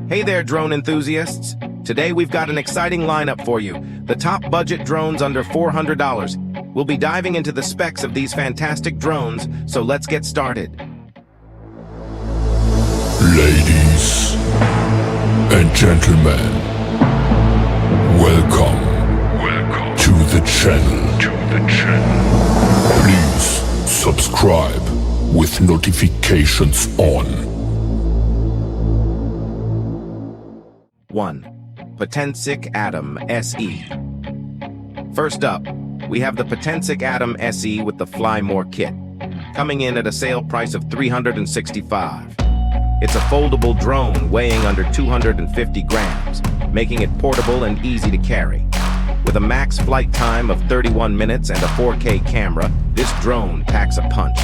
Hey there, drone enthusiasts. Today we've got an exciting lineup for you. The top budget drones under $400. We'll be diving into the specs of these fantastic drones, so let's get started. Ladies and gentlemen, welcome to the channel. Please subscribe with notifications on. 1. Potensic Atom SE. First up, we have the Potensic Atom SE with the Fly More kit, coming in at a sale price of $365. It's a foldable drone weighing under 250 grams, making it portable and easy to carry. With a max flight time of 31 minutes and a 4K camera, this drone packs a punch.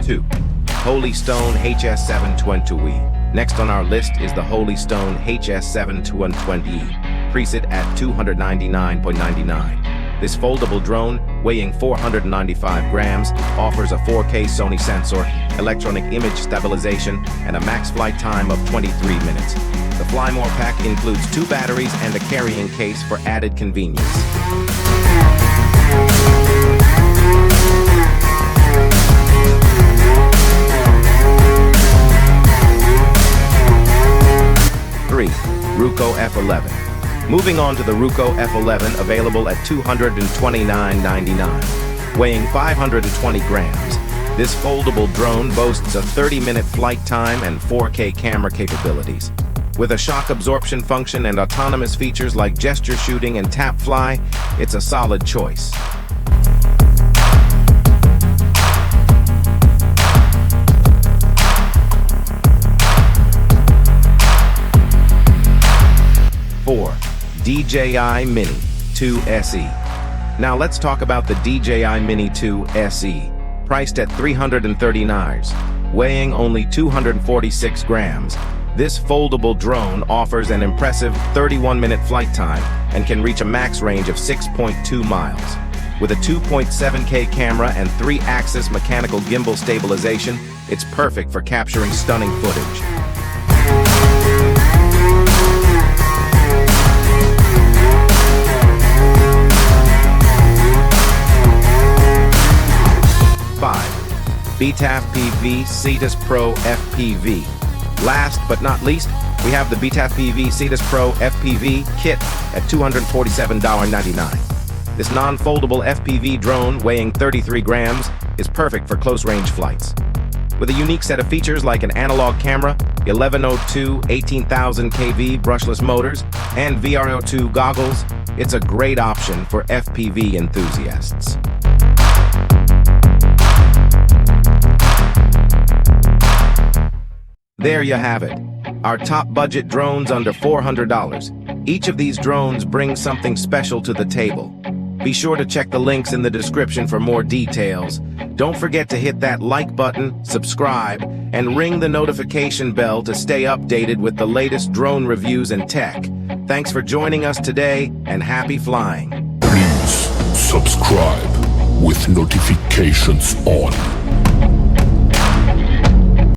2. Holy Stone HS720E. Next on our list is the Holy Stone HS720E, preset at $299.99. This foldable drone, weighing 495 grams, offers a 4K Sony sensor, electronic image stabilization, and a max flight time of 23 minutes. The Fly More pack includes 2 batteries and a carrying case for added convenience. 3. Ruko F11. Moving on to the Ruko F11, available at $229.99. Weighing 520 grams, this foldable drone boasts a 30-minute flight time and 4K camera capabilities. With a shock absorption function and autonomous features like gesture shooting and tap fly, it's a solid choice. 4. DJI Mini 2 SE. Now let's talk about the DJI Mini 2 SE, priced at $339, weighing only 246 grams. This foldable drone offers an impressive 31-minute flight time and can reach a max range of 6.2 miles. With a 2.7K camera and 3-axis mechanical gimbal stabilization, it's perfect for capturing stunning footage. 5. BPVcus Pro FPV. Last but not least, we have the BPVcus Pro FPV kit at $247.99. This non-foldable FPV drone weighing 33 grams is perfect for close-range flights. With a unique set of features like an analog camera, 1102 18,000 kV brushless motors, and VR02 goggles, it's a great option for FPV enthusiasts. There you have it, our top budget drones under $400. Each of these drones brings something special to the table. Be sure to check the links in the description for more details. Don't forget to hit that like button, subscribe, and ring the notification bell to stay updated with the latest drone reviews and tech. Thanks for joining us today, and happy flying. Please subscribe with notifications on.